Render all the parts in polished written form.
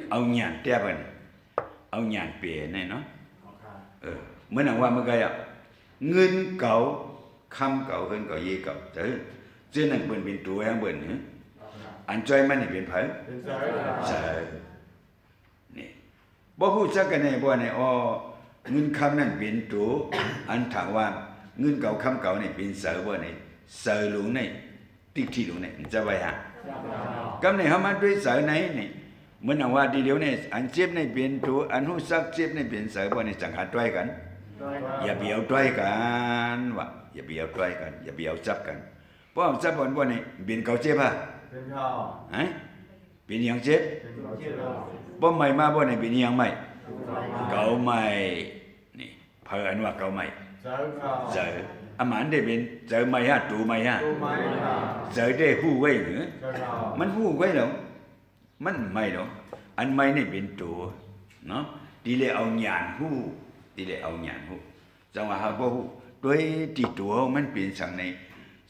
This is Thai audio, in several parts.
เอาหยานแต้บันเอาหยานเปลี่ยนเนาะเมื่อหนังว่าเมื่อไงอ่ะเงินเก่าคำเก่าเงินเก่ายี่เก่าเจอเจ้าหนังเป็นตัวแห่งเป็นอันใจมันนี่เป็นไผใช่นี่บ่ฮู้จักกันแน่บ่เนี่ยอ๋อเงินคำนั้นเป็นตัวอันถามว่าเงินเก่าคำเก่านี่เป็นเสือบ่เนี่ยเสือหลวงนี่ติ๊กที่หลวงนี่จะไว้ฮะกำเนี่ยเฮามาด้วยเสือไหนนี่เหมือนว่าดีเดียวเนี่ยอันเจ็บนี่เป็นตัวอันฮู้จักเจ็บนี่เป็นเสือบ่เนี่ยสังหารด้วยกันอย่าเบียวด้วยกันว่ะอย่าเบียวด้วยกันอย่าเบียวจับกันเพราะจับบ่เนี่ยเป็นเก่าเจ็บฮะเป็นข้าวเป็นยังเจ็บบ่ใหม่มาบ่เนี่ยเป็นยังใหม่เก่าใหม่นี่เพิ่นว่าเก่าใหม่เจออาหารได้เป็นเจอใหม่ฮะตูใหม่ฮะเจอได้ฮู้ไว้หรือมันฮู้ไว้หรอมันไม่หรอกอันใหม่นี่เป็นตัวเนาะดีเลยเอาญาณฮู้ดีเลยเอาญาณฮู้จังว่าเฮาบ่ฮู้ด้วยที่ตัวมันเป็นสังใน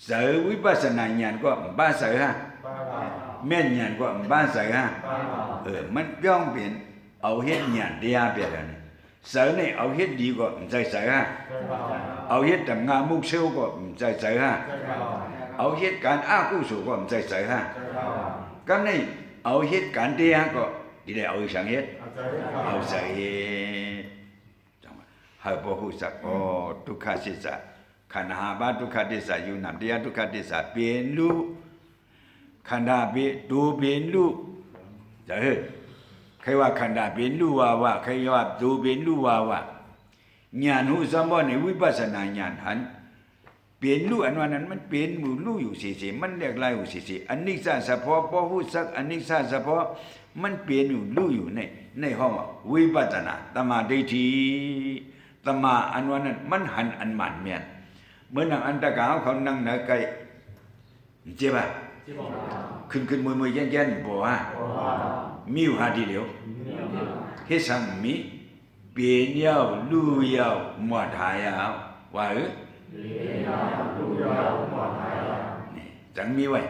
เจอวิปัสสนาญาณก็บ่เจอฮะแม่นญาณก็บ่เจอฮะมันย่อมเป็นเอาเฮ็ดญาณတရားပြတယ်เจอนี่เอาเฮ็ดดีก็บ่เจอฮะเอาเฮ็ดทำงานมุกเซลก็บ่เจอฮะเอาเฮ็ดการอากุศลก็บ่เจอฮะกันนี่เอาเฮ็ดการတရားก็ดีเลยเอาสังเฮ็ดเอาเจอเฮ็ดจังว่าหาบ่ฮู้จักทุกขสิสะขันธ์5ပါးဒုက္ခသစ္စာယူနာတရားဒုက္ခသစ္စာเป็นรู้ခန္ဓာเป็นดูเป็นรู้จะเฮ้ใครว่าขန္ဓာเป็นรู้ว่าใครว่าดูเป็นรู้ว่าญาณหูสัมปในวิปัสสนาญาณหันเป็นรู้อันว่านั้นมันเป็นหมู่รู้อยู่สิมันเรียกลายอยู่สิอันนิสสะเฉพาะบ่ฮู้จักอันนิสสะเฉพาะมันเป็นอยู่รู้อยู่ในห้องวิปัสสนาตมาดิฏฐิตมาอันว่านั้นมันหันอันหมันเมียนเมื่อนั่งอันตะกาวเขานั่งเหนือไกลเจ็บป่ะขึ้นมวยแย่นบ่ฮะมีอยู่หาดีเหลียวเฮ็ดซังมีเปลี่ยนยาวลู่ยาวหมดหายาวว่าเปลี่ยนยาวลู่ยาวหมดหายาวนี่จังมีไว้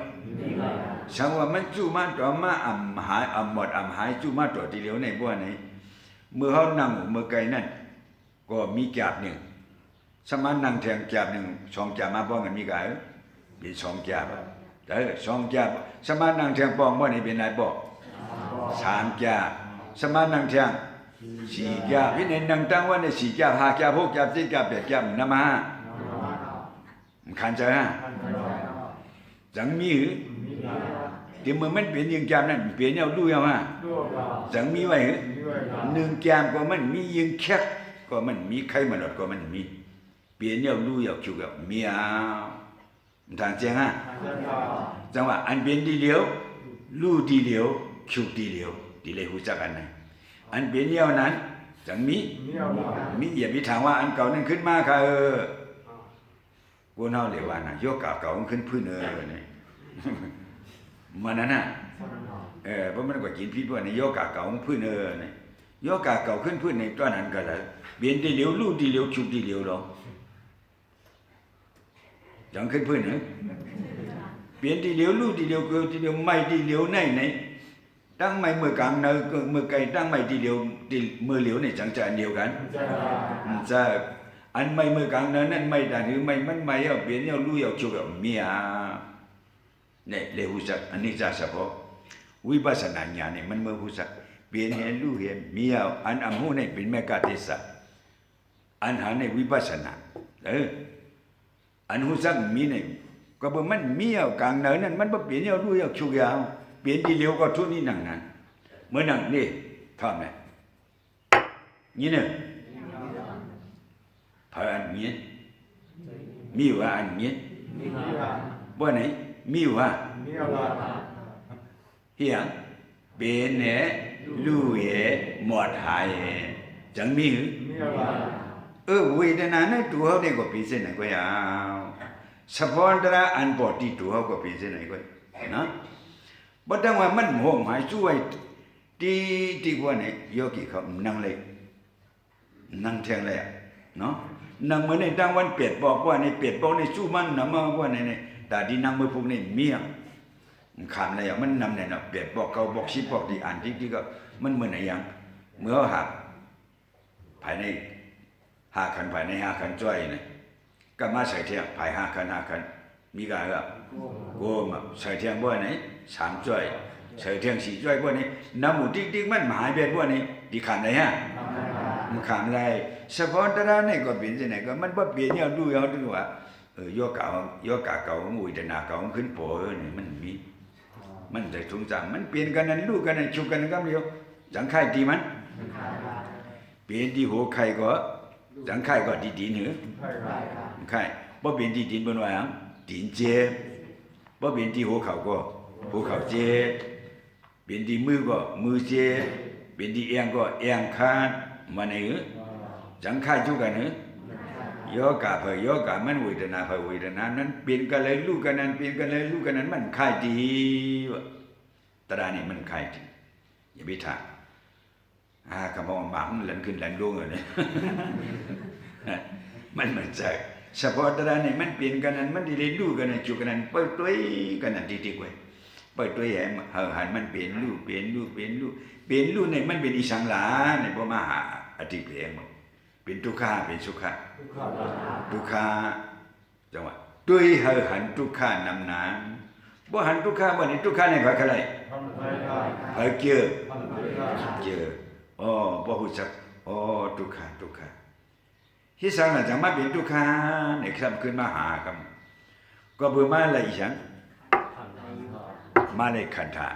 สังว่ามันจู่มาต่อมาอำหายอำหมดอำหายจู่มาต่อดีเหลียวในบ่ไหนเมื่อเฮานั่งเมื่อไกลนั่นก็มีแกบนึงสมานนั่งแทงแกบนึง2แกบมาบ่กันมีกะเป็น2แกบแต่2แกบสมานนั่งแทงป้องบ่นี่เป็นไหนบ่3แกบสมานนั่งแทง4แกบพี่ในนั่งตั้งว่าใน4แกบ5แกบ6แกบ7แกบ8แกบนำมาคันใจฮะจังมีหรือที่เมื่อมันเป็นยิงแกมนั่นเป็นเอาลู่เอาฮะจังมีไว้หรือ1แกมก็มันมียิงแคกก็มันมีไข่มนุษย์ก็มันมีเปลี่ยนเอาลู่เอาคิวกับมีเอาทางเจียงฮะจังว่าอันเป็นดีเหลียวลู่ดีเหลียวคิวดีเหลียวดีเลยหูจักอันไหนอันเป็นเอานั้นจังมีอย่าไปถามว่าอันเก่านั้นขึ้นมาค่ะกูเฮาเรียกว่าน่ะยกเก่าขึ้นพื้นนี่มันนั่นน่ะเพราะมันก็กินพิษว่านี่ยกเก่าพื้นนี่ยกเก่าขึ้นพื้นในตอนนั้นก็แล้วเปลี่ยนดีเหลียวลู่ดีเหลียวคิวดีเหลียวดอกจังขึ้นพื้นเหรอเปลี่ยนดีเหลียวลู่ดีเหลียวเกลือดีเหลียวไม่ดีเหลียวไหนตั้งไม่เมื่อกลางเนเมื่อไกลตั้งไม่ดีเหลียวดีมือเหลียวนี่จังจะอันเดียวกันจะอันไม่เมื่อกลางเนนั่นไม่ได้หรือไม่มันไม่เอาเปลี่ยนเอาลู่เอาคิวเอาเมียเนี่ยเลยหูจักอันนี้จะเฉพาะวิปัสสนาญาณเนี่ยมันเมื่อหูจักเปลี่ยนเห็นลู่เห็นเมียอันอำหูเนี่ยเป็นแมกะเทศะอันหาในวิปัสสนาอันหูจักมีเนี่ยก็บ่มันมีเอากลางเนินนั่นมันบ่เปลี่ยนเอาลู่เอาคิวยาวเปลี่ยนดีเหลียวก็ทุนี่นั่งนั้นเมื่อนั่งนี่ทำไงนี่เนี่ยพระอันเมียนมีว่าอันเมียนบ่ไหนมีว่าเฮียงเป็นแหน่ลู่แหหมดหายจังมีหรือเวทนาเนี่ยตัวเขาเนี่ยก็เป็นเส้นไหนก็ยาวเฉพาะตระอันปอดีตัวเขาก็เป็นเส้นไหนก็นะบ่ต้องว่ามันห่วงหายช่วยที่ว่าเนี่ยโยกีเขานั่งเลยนั่งแทงเลยเนาะนั่งเหมือนในตั้งวันเปียดบอกว่าในเปียดบอกในสู้มันนะมาว่าในแต่ที่นั่งมือพวกนี้เมีย ขามอะไรอย่างมันนำเนี่ยเนาะเปรียบบอกเก่าบอกชิบบอกดีอ่านที่ก็มันเหมือนอะไรอย่างเมื่อหักภายใน5 คันภายใน5 คันจ้อยเนี่ยก็มาใส่เทียงภาย5 คัน5 คันมีการก็โกมาใส่เทียงบ่ไหน3 จ้อยใส่เทียง4 จ้อยบ่นี้น้ำหมูติ๊กๆมันหายไปบ่นี้ดีขามอะไรฮะมันขามอะไรเฉพาะตระเนี่ยก็เป็นจังได๋ก็มันบ่เปลี่ยนอย่างดูว่าโยกะเก่าของอุยตนาเก่าขึ้นโผนี่มันมีมันจะสงสารมันเปลี่ยนกันนั้นรู้กันนั้นชุกกันก็เดียวจังไข่ดีมันเปลี่ยนที่หัวไข่ก็จังไข่ก็ดีดินหือไข่บ่เปลี่ยนที่ดินบนว่าดินเจบ่เปลี่ยนที่หัวเข่าก็หัวเข่าเจเปลี่ยนที่มือก็มือเจเปลี่ยนที่เอียงก็เอียงคานมันไหนหือจังไข่ชุกกันหือโยกะเพโยกะมันเวทนาเพเวทนานั้นเปลี่ยนกันเลยรู้กันนั้นเปลี่ยนกันเลยรู้กันนั้นมันคลายดีวะตรานี่มันคลายดีอย่าไปถามคำว่าหมังหลันขึ้นหลันลงเลยมันเหมือนใจเฉพาะตรานี่มันเปลี่ยนกันนั้นมันดีเลยรู้กันนั้นจุกันนั้นเปิดตัวกันนั้นดีๆกว่าเปิดตัวแห่หันมันเปลี่ยนรู้ในมันเป็นอิสังหลาในบ่มาหาอธิเปลี่ยนเป็นทุกขาเป็นสุขาทุกขาจังหวะด้วยหันทุกขานำน้ำบ่หันทุกขาบ่นี่ทุกขาในภาคอะไรภาคเจอบ่ฮู้จักทุกขาฮิสังน่ะจังมาเป็นทุกขาในคำขึ้นมาหากันก็เบื่อมาอะไรอีสังมาเลยขันธะ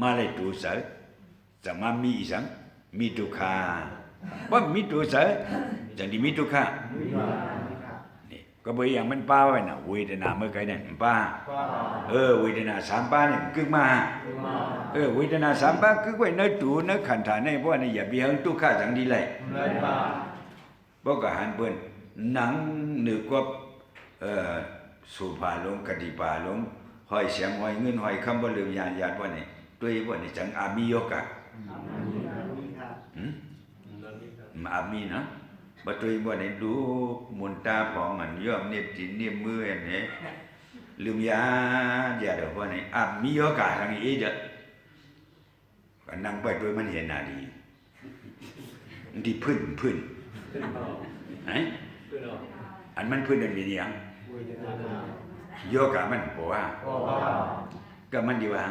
มาเลยตุสะจังมามีอีสังมีทุกขาว่ามีตัวเสจังดีมีทุกข์นี่ก็บ่อย่างมันป้าไว้น่ะเวทนาเมื่อไกลเนี่ยป้าเวทนา3 ป้าเนี่ยกึกมาเวทนา3 ป้ากึกไว้ในตัวในขันธะในบ่นี่อย่าไปหังทุกข์จังดีเลยบ่ก็หันเปิ้นหนังนึกว่าสุภาลงกติปาลงห้อยเสียงห้อยเงินห้อยคำบ่ลืมญาติบ่นี่ตัวบ่นี่จังอามีโยกะอามีนะบัดตัวบ่ได้ดูมุนตาของมันยอมเน็บจินเน็บมืออันนี้ลืมยาอย่าเด้อบ่นี่อามีโยกะทางนี้เด้อก็นั่งไปด้วยมันเห็นหน้าดีดีพื้นไหนอันมันพื้นอันมีหยังโยกะมันบ่ว่าก็มันดีว่า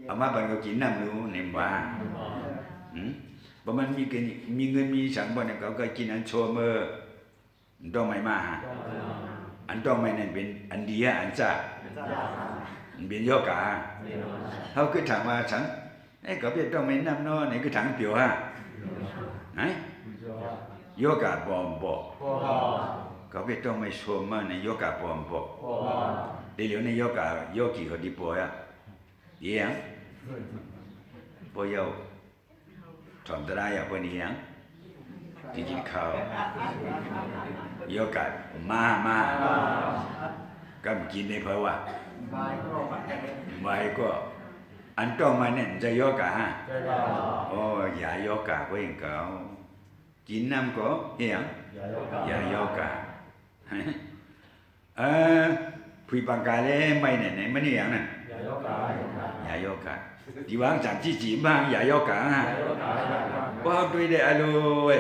เอามาบันก็กินน้ำรู้นี่ว่าบ่มันมีเงินมีสังบ่เนี่ยเขาก็กินอันโชเมอร์ต้องไม่มาอันต้องไม่นั่นเป็นอันเดียอันซ่ามันเป็นโยกะเขาคือถามว่าสังไอ้ก็เป็นต้องไม่น้ำน้อนี่คือถังเปียวฮะไหนโยกะบ่บ่เขาเป็นต้องไม่โชเมอร์ในโยกะบ่บ่เดี๋ยวในโยกะโยกิเขาดีป่วยอ่ะเยี่ยงป่วยเยาทำตรายพวกนี้ยังที่กินข้าวโยกะมาก็กินในเพราะว่าไม่ก็อันต้องมาเนี่ยจะโยกะฮะอย่าโยกะก็ยังเก่ากินน้ำก็ยังอย่าโยกะผู้ปังกาเลยไม่เนี่ยมันนี่ยังนั่นอย่าโยกะดีว่างจากที่จีบ้างอย่าโยกะฮะว่าด้วยได้อร่อย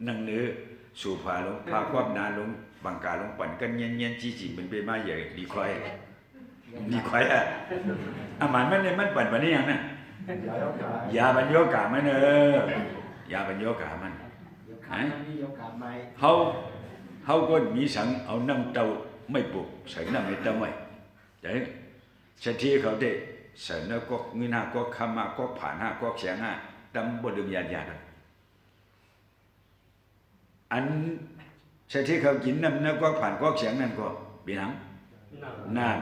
นั่งเนื้อสูบพาลงพาควบนานลงบังกาลงปั่นกันเย็นๆจีมันเป็นมาใหญ่ดีควายอ่ะอามันมันเนี่ยมันปั่นวันนี้ยังน่ะอย่าบัญโยกะมันอย่าบัญโยกะมันเขาก็มีสังเอาน้ำเต้าไม่ปลุกใส่น้ำไม่เต้าไม่แต่เช่นที่เขาได้ใส่เนื้อก็เงินก็คำมาก็ผ่านก็เสียงดำบดดื่มยาอันเช่นที่เขากินน้ำเนื้อก็ผ่านก็เสียงนั่นก็เป็นหนังนั่น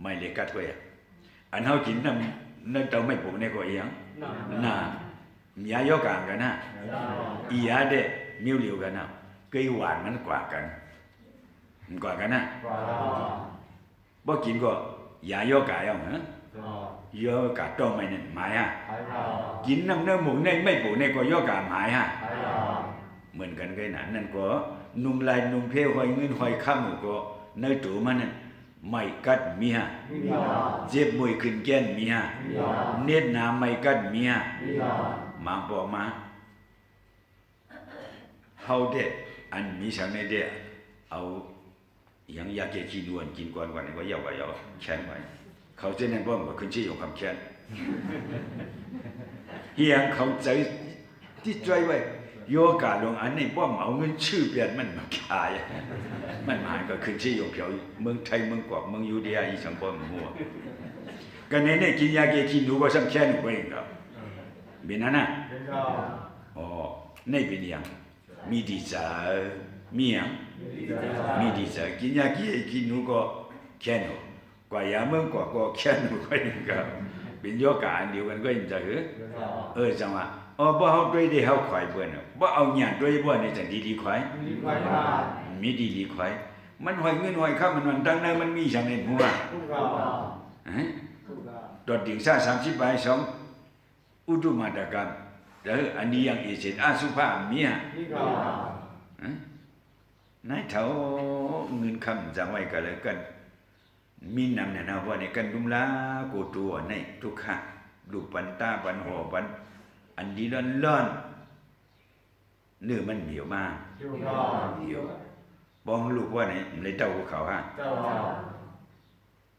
ไม่เล็กกัดก็อย่างอันเขากินน้ำเนื้อเต้าไม่ปลุกเนี่ยก็อย่างน่ายาโยกางกันนะอียาเดมิ้วเหลียวกันนะcâyหวานมันกว่ากันนะบ่กินก็อย่าโยกะเอาฮะโยกะต้องไม่เนี่ยหมายกินน้ำเนื้อหมูในไม่ปลูกในก็โยกะหมายเหมือนกันกันนั่นก็นุ่มลายนุ่มเพลหอยเงินหอยค่ำก็เนื้อตัวมันนั่น ไม่กัดเมียเจ็บมวยขึ้นแก้นเมียเน็ดหนาไม่กัดเมียมาบอกมาเฮาเด็ดอันมีฉันในเด็ดเอาอย่างอยากจะกินวนกินก่อนวันนี้ก็ยาวแขนไว้เขาจะนั่นบ่มขึ้นชื่อของคำแขนเฮียงเขาใจที่ใจไว้โยกาลงอันนี้บ่มเอาเงินชื่อเปลี่ยนมันมาขายมันหมายก็ขึ้นชื่อของเพียวเมืองไทยเมืองกว่าเมืองยูเดียอีสังบ่มหัวกันเนี่ยกินยาเกกินดูก็สำแขนไว้ครับเป็นนั่นน่ะอ๋อนี่เป็นอย่างมีดีใจมีอย่างมีดีใจกินยาเกกินดูก็แขนกว่ายาเมืองกว่าก็แขนก็อย่างครับเป็นโยกาอันเดียวกันก็ยังจะจังว่าบ่เฮาด้วยได้เฮาควายเบิ่นบ่เอาหยังด้วยบ่นี่จังดีควายมีดีควายมันหอยเงินหอยค่ามันตั้งนั้นมันมีจังในหัวดอดดิ่งซ่า30ใบ2อุตุมาตกรรมอันนี้ยังอีเสนอสุภาเมียนายเฒ่าเงินคำจังไว้ก็แล้วกันมีนำเนี่ยนะว่าในกันดุมลาโกตัวในทุกขะลูกปันตาปันหอปันอันดีร้อนเนื้อมันเหนียวมากเหนียวบองลูกว่าไหนเลยเต้าเขาฮะ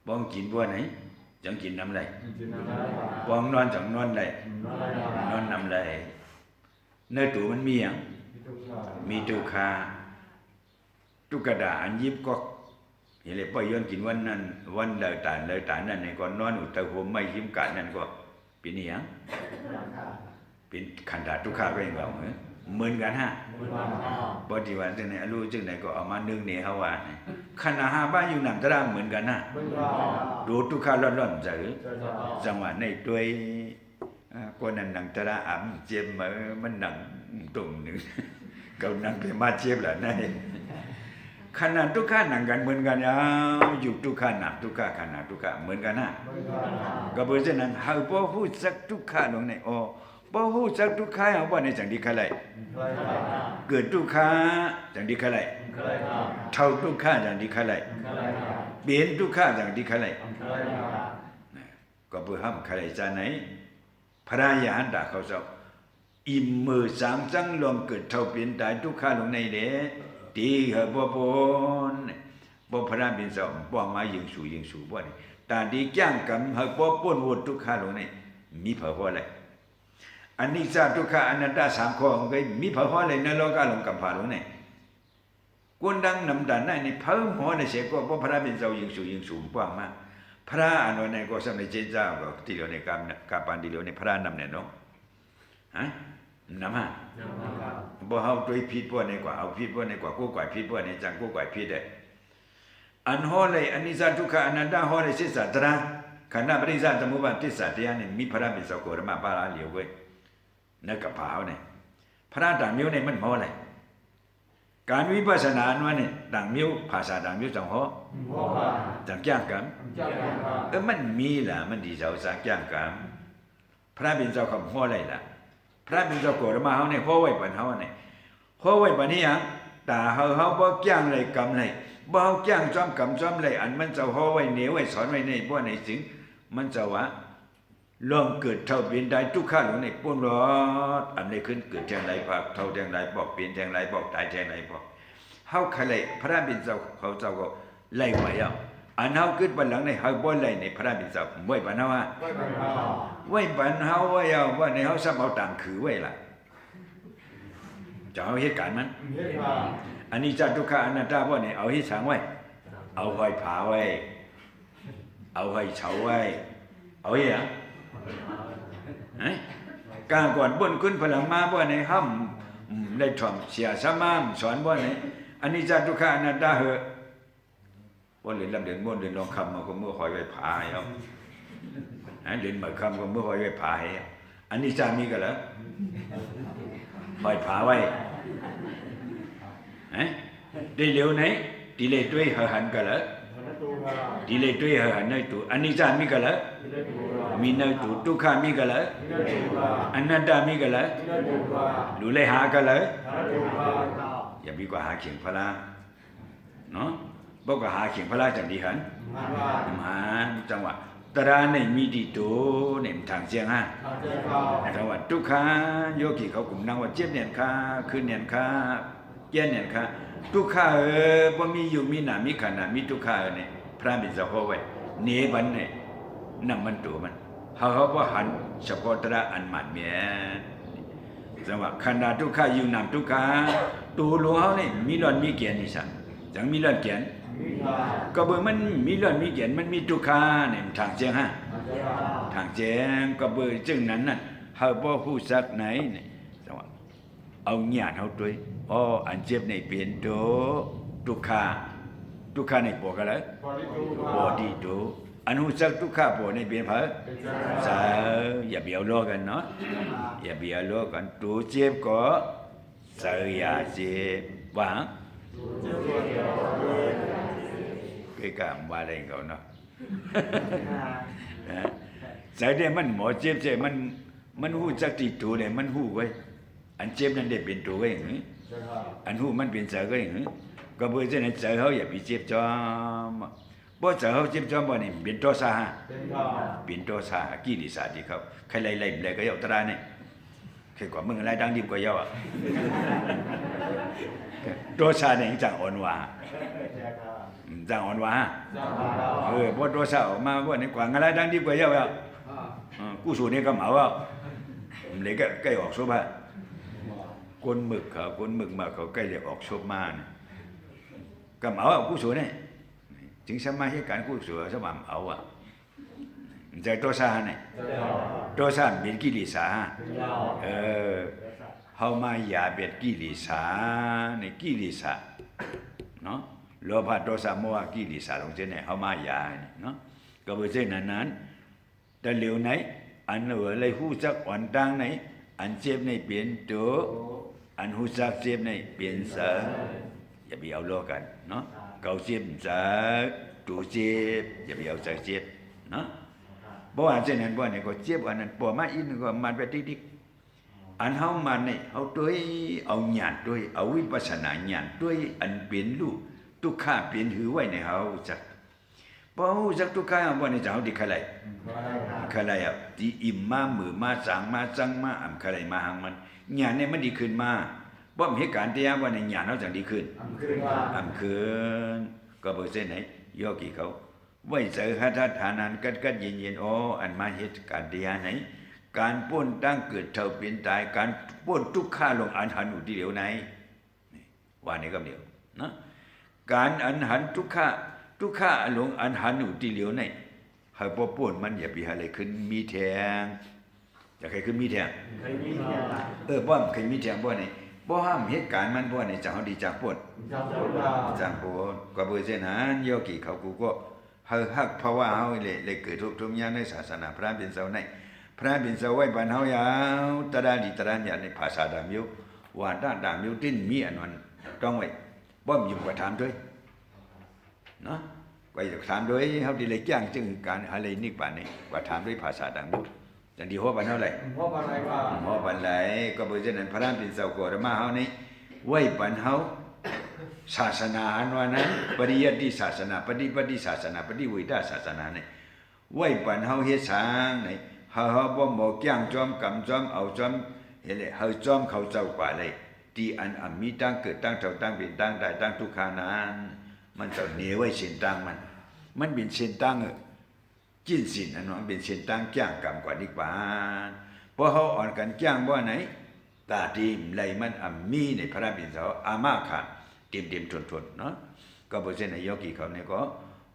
บองกินว่าไหนจังกินน้ำไหลบองนอนจังนอนไหลนอนน้ำไหลเนื้อตัวมันมีอย่างมีตุคาตุกระดาอันยิบก็เห็นเลยป้าย้อนกินวันนั้นวันเลยตานนั่นในก่อนนอนอุตตะหัวไม่ยิ้มกาดนั่นก็เป็นอย่างเป็นขันธาตุกขาก็ยังเอาเหมือนกันฮะปฏิวัติจึงไหนรู้จึงไหนก็เอามานึงเนี่ยเขาว่าขันธ์5บ้านอยู่หนังตราเหมือนกันนะดูทุกขาร้อนๆใจจังหวะในตัวคนนั้นหนังตราอ่ำเจ็บมันหนังตรงหนึ่งเขาหนังไปมาเจ็บแหละนั่นขนาดทุกขาหนังกันเหมือนกันอยู่ทุกขาหนักทุกขาขนาดทุกขาเหมือนกันนะก็เพราะฉะนั้นเขาพอพูดสักทุกขาตรงไหนบ่ฮู้จักทุกข์เอาบ่ในจังดีคะไลเกิดทุกข์จังดีคะไลเท่าทุกข์จังดีคะไลเปลี่ยนทุกข์จังดีคะไลก็เพื่อห้ามคะไลจาไหนพระยาหันตาเขาเจ้าอิ่มมือสามจังลมเกิดเท่าเปลี่ยนตายทุกข์ลงในเด้ตีเหบ่ปนบ่พระเป็นเจ้าบ่มายิงสู่บ่นี่ตาดีจ้างกำเหบ่ปนวนทุกข์ลงในมีเผาบ่อะไรอันนี้ซาทุกขะอนัตตา3ข้อก็มีพระฮ้อเลยในโลกาลงกับพาลงนี่กวนดังนำดันในนี่เพิ่มหัวในเสกก็พระเป็นเจ้ายิงสู่กว้างมาพระอนุในก็สำในเจนเจ้าก็ที่เดียวในกาปานที่เดียวในพระนำเนี่ยเนาะฮะนำฮะบ่เฮาตัวผิดบ่ในกว่าเอาผิดบ่ในกว่ากูกว่าผิดบ่ในจังกูกว่าผิดได้อันฮ้อเลยอันนี้ซาทุกขะอนัตตาฮ้อเลยสิสัตระขันธ์ปริสัทสมุปบาทติสัตยานี่มีพระเป็นเจ้าโกรมาบาลาเหลียวเว้ยนักกับผาวเนี่ยพระต่างมิ้วเนี่ยมันหมออะไรการวิปัสสนาเนี่ยต่างมิ้วภาษาต่างมิ้วจังหอจังจ้างกันมันมีล่ะมันดีเจ้าสักจ้างกันพระเป็นเจ้าคำหออะไรล่ะพระเป็นเจ้าโกรมาเขาเนี่ยหอไว้ปันเขาเนี่ยหอไว้ปันนี้ยังตาเขาบ่จ้างเลยกำเลยบ่เขาจ้างจ้อมกำจ้อมเลยอันมันเจ้าหอไว้เหนียวไว้สอนไว้ในบ่ในสิ่งมันเจ้าวะลองเกิดเท่าเปลี่ยนได้ทุกข้าหลงในปุ้นรอดอันนี้ขึ้นเกิดแทงไรปากเท่าแทงไรบอกเปลี่ยนแทงไรบอกตายแทงไรบอกเฮาใครพระบิณฑเขาเจ้าก็ไล่ไว้อันเฮาเกิดบันหลังในเฮาบ่ไล่ในพระบิณฑไว้บันเฮาไว้บันเฮาไว้ว่าในเฮาซ้ำเอาต่างคือไว้ล่ะจะเอาเหตุการณ์มันอันนี้จัตุกะอนัตตาบ่เนี่ยเอาให้สังไว้เอาไว้ผาไว้เอาไว้เฉาไว้เอาอย่างกางก่อนบนขึ้นพลังมาบ่ในห้ำได้ถ่อมเสียสมามสอนบ่ในอันนี้จัตุกะอนัตตาเหอะบ่เรียนลำเรียนม่วนเรียนลองคำมาก็เมื่อหอยไว้ผาเอาเรียนเหมือนคำก็เมื่อหอยไว้ผาให้อันนี้จะมีกันเหรอหอยผาไว้ได้เร็วไหนดีเลยด้วยหันกันเหรอดีเลยด้วยหันในตัวอันนี้จะมีกันเหรอมีในตัวทุกขามีกันเหรออนัตตามีกันเหรอรู้เลยหากันเหรออย่ามีกว่าหาเขียงพละเนาะ บอกก็หาเขียงพระราชจังดีหันมาจังหวะตราในมีดีโตเนี่ยทางเสียงฮะจังหวะทุกขาโยกีเขากลุ่มนั่งว่าเจ็บเนี่ยค่ะคืนเนี่ยค่ะแย่เนี่ยค่ะทุกขาบ่มีอยู่มีหน้ามีขันธ์มีทุกขาเนี่ยพระบิดาเขาไว้เนบันเนี่ยนั่งมันตัวมันเขาบ่หันเฉพาะตระอันหมัดเมียจังหวะขันธ์ทุกขาอยู่นำทุกขาตัวหลวงเขาเนี่ยมีร้อนมีเกียรตินี่ซะจังมีร้อนเกียรติก็เบอมันมีร้อนมีเกียรติมันมีทุกขาเนี่ยทางเสียงฮะทางเสียงก็เบอจึงนั้นน่ะเฮาบ่ฮู้จักไหนเนี่ยจังหวะเอาญาติเฮาด้วยอ๋ออันเจ็บในเปลี่ยนโตทุกขาในปอกันแล้วบอดีโตอันฮู้จักทุกขาปอในเปลี่ยนเผอซะอย่าเบียวล้อกันเนาะอย่าเบียวล้อกันตัวเจ็บก็เสียเจ็บว่าcái cả ba đây cậu nó giờ đây mình mở chép chơi mình hu chắc thì chủ này mình hu vậy anh chép nên để biến chủ vậy anh hu mình biến sợ cái có bữa giờ này sợ họอย่าbị chép choบ่sợ họ chép choบ่này biến to xa ha biến to xaกี่ดีสาดีครับใครไล่เลยก็เอาตราเนี่ยใครกว่ามึงไล่ดังดีกว่าเยาอ่ะตัวชาเนี่ยจังอ่อนว่าจังอ่อนว่าบ่ตัวชาออกมาบ่นี่กว่าอะไรดังดีกว่าเยาอ่ะกู้สูนี่ก็เหมาอ่ะเลยก็ใกล้ออกซบฮะคนหมึกเขาคนหมึกมาเขาใกล้จะออกซบมาเนี่ยก็เหมาอ่ะกู้สูนี่จึงสมาเหตุการณ์กู้สูสมาเอาอ่ะใจตัวชาเนี่ยตัวชาเป็นกิเลสาเฮามาอย่าเบ็ดกิเลสาในกิเลสาเนาะโลภะโทสะโมหะกิเลสาลงเช่นเนี่ยเฮามาอย่าเนาะก็บ่ใช่นั้นแต่เหลียวไหนอันอะไรฮู้จักอ่อนต่างไหนอันเจ็บในเปลี่ยนตัวอันฮู้จักเจ็บในเปลี่ยนซะอย่าไปเอาล้อกันเนาะเก่าเจ็บซะตัวเจ็บอย่าไปเอาซะเจ็บเนาะบ่ว่าเช่นนั้นบ่เนี่ยก็เจ็บอันนั้นปอมาอีกก็มันไปติ๊กอันเฮามาเนี่ยเฮาด้วยเอาญาณด้วยเอาวิปัสสนาญาณด้วยอันเป็นรูปทุกข้าเป็นหือไว้ในเฮาจักบ่ฮู้จักทุกข้าบ่นี่จะเฮาดิใครอ่ะที่อิมมามือมาสางมาจังมาอำใครมาหังมันญาณเนี่ยมันดีขึ้นมาบ่มีเหตุการณ์ที่ว่าในญาณเฮาจังดีขึ้นอำขึ้นก็บ่เส้นไหนโยกีเขาไว้เจอหทัฐานันกัดเย็นๆอ๋ออันมาเหตุการณ์ที่ไหนการป้นตั้งเกิดเท่าเป็นตายการป้นทุกข้าลงอันหันอยู่ที่เดียวไหนว่านี่ก็เดียวนะการอันหันทุกข้าลงอันหันอยู่ที่เดียวไหนให้พอป้นมันอย่าไปหาอะไรขึ้นมีแทงจะใครขึ้นมีแทงบ่มใครมีแทงบ่ไหนบ่ห้ามเหตุการณ์มันบ่ไหนจะเฮาดีจากป้นจากป้นก็บ่เช่นนั้นโยกีเขากูก็เฮาฮักเพราะว่าเฮาเลยเกิดทุกอย่างในศาสนาพระเป็นเสาในพระบินสวัยปันเฮายาวตระดิตระญาในภาษาดามยุว่าด้านดามยุติ้นมีอันนั้นต้องไว้บ่มอยู่กว่าถามด้วยเนาะไปถามด้วยเฮาดิเลยจ้างจึงการอะไรนิปานนี่กว่าถามด้วยภาษาดามยุจังดีหัวปันเท่าไหร่หัวปันไหลหัวปันไหลก็บ่ฉะนั้นพระบินสาวกอมาเฮานี่ไว้ปันเฮาศาสนาอันว่านั้นปริยัติศาสนาปฏิศาสนาปฏิวิดาศาสนานี่ไว้ปันเฮาเฮ็ดสร้างนี่เฮาบ่หมอกย่างจอมกำจอมเอาจอมเฮ็ดเฮาจอมเขาเจ้ากว่าเลยที่อันมีตั้งเกิดตั้งเจ้าตั้งเป็นตั้งได้ตั้งทุกขานั้นมันจะเหนียวไว้เส้นตั้งมันเป็นเส้นตั้งจิ้นสินอันนั้นเป็นเส้นตั้งจ้างกรรมกว่าดีกว่าเพราะเฮาอ่อนกันจ้างบ่ไหนตาดีมไหลมันมีในพระบิณฑบาตอามาค่ะเต็มๆทนๆเนาะก็บ่ใช่นายโยกีเขาเนี่ยก็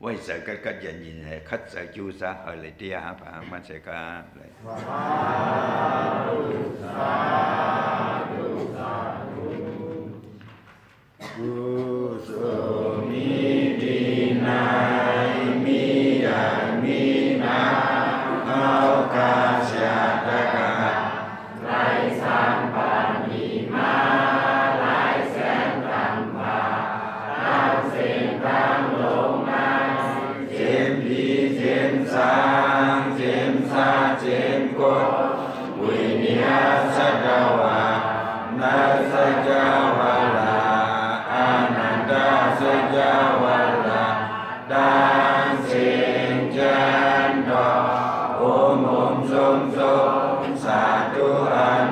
ไว้ใส่กัดยันยินให้คัดใส่จูซะอะไรเตียหาผามันใส่กันเลยสาธุกุศลมีดีนายมีอย่างมีนาเอากาชาตกะไรสัมปันนิมาไรแสนตัมภาเอาเส้นตังลงมาเจมพีเจมสางเจมสาเจมกด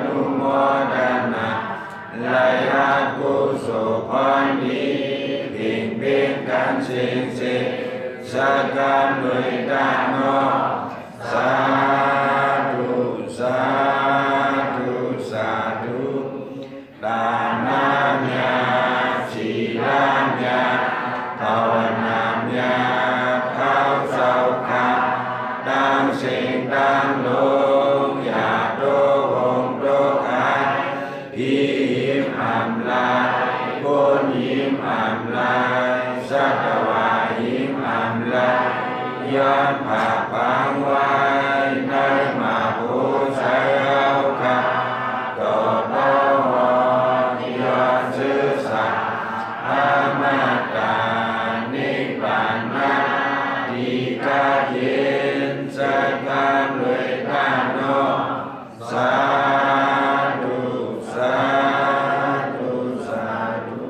นุโมทนาไหลอากุศลพรนี้เพ่งเบงกันเสียงเสียสักการหน่วยด้านนอกสาธุสาธุสาธุดานามยาศีลามยาภาวนามยาเข้าเศร้าขาดังเสียงดังลงอย่าโดงโดกายพิมอำลายคนยิ้มอำลายสัตวายิ้มอำลายย้อนผ่าพังไว้ในมาผู้ใช้เอาค่ะต่อโน้ย้อนซื่อสัตย์อามาตานิพพานะดีกาเย็นสักการเลยด้านนอกสาธุสาธุสาธุ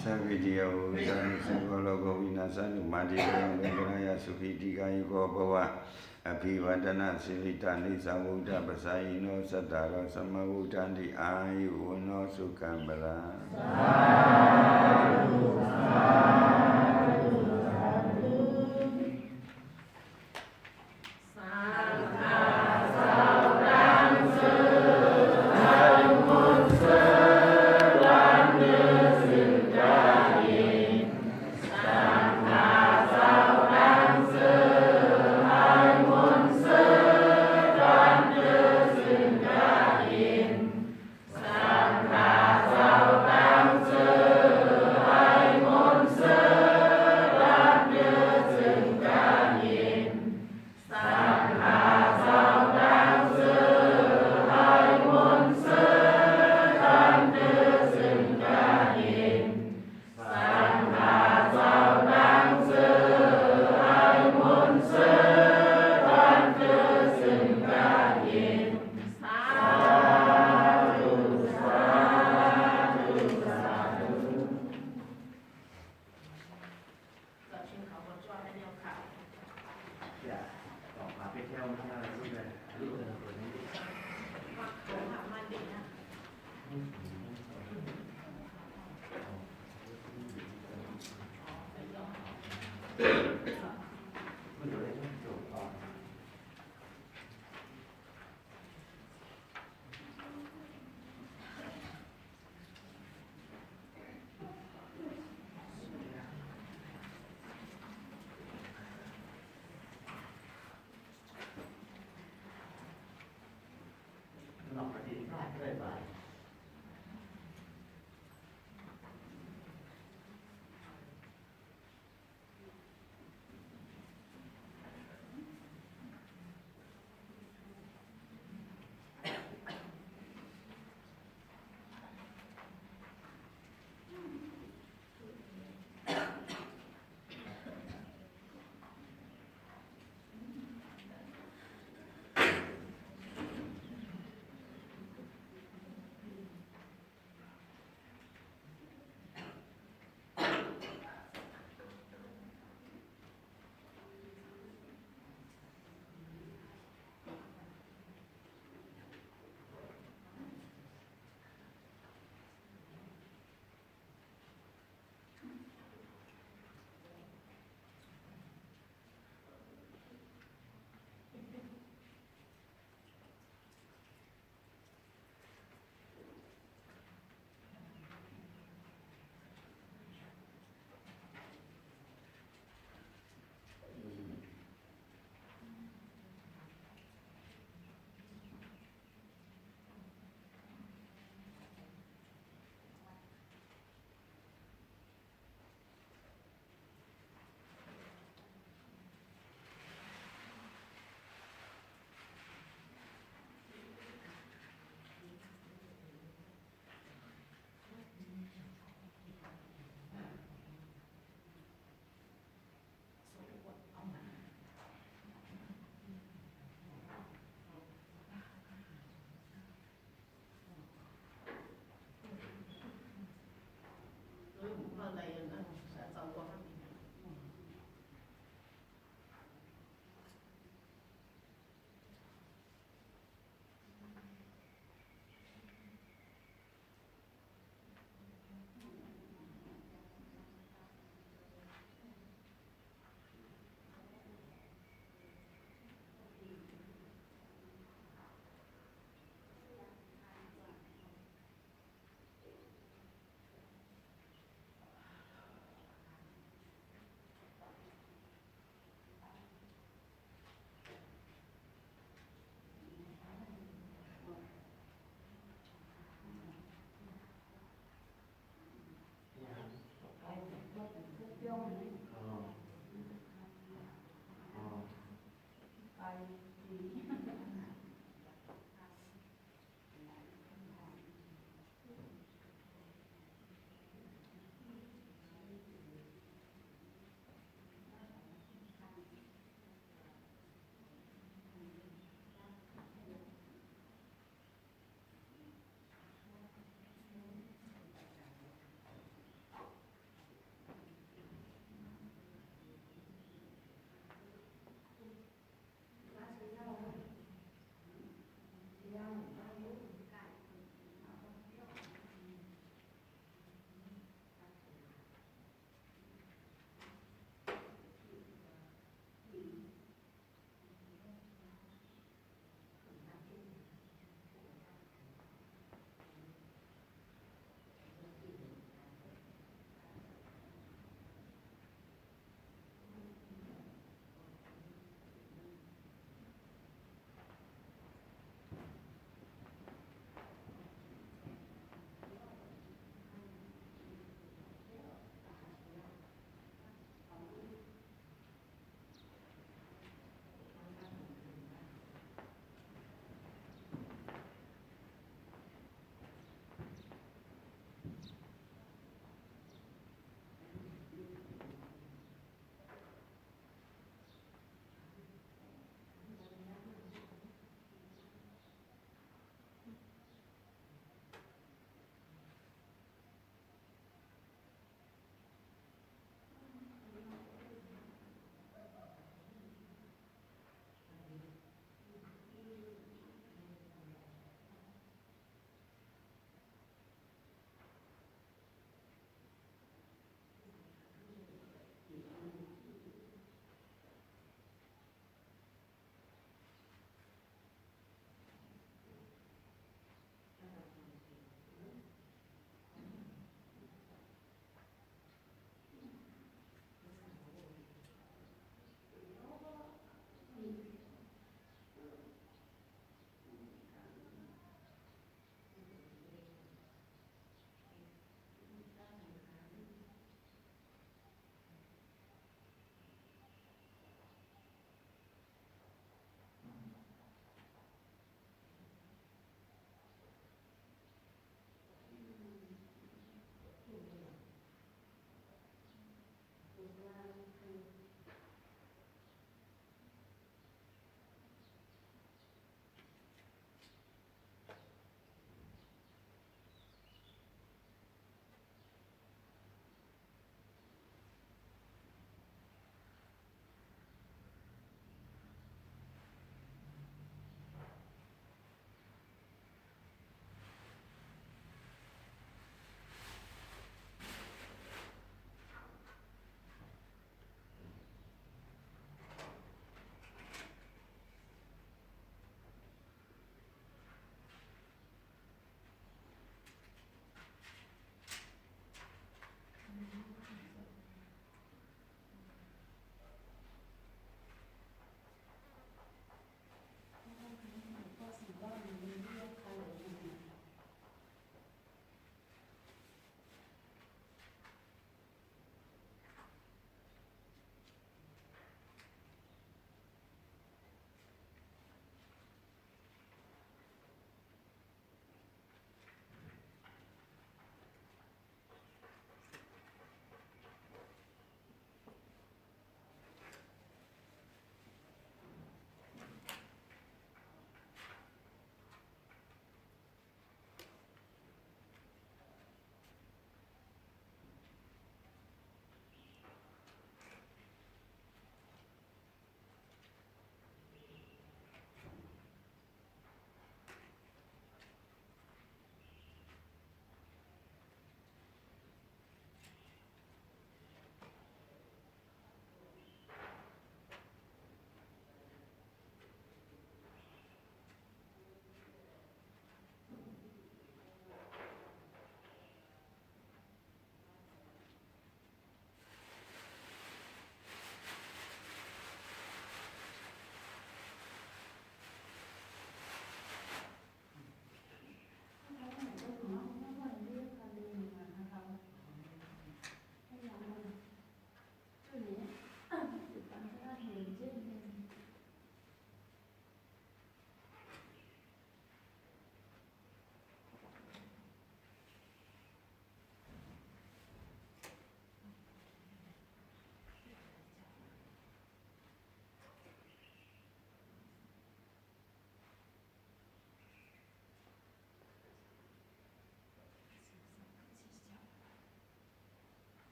สัพพิติโยสันสังโฆโลกวินาศานุมาติโยเวทนายสุขิติกายุโกภวะอภิวัตนาสิริตานิสังวุฒาปสายโนสัตตาระสัมมาวุฒานิอายุวโนสุขังบาลัง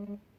อ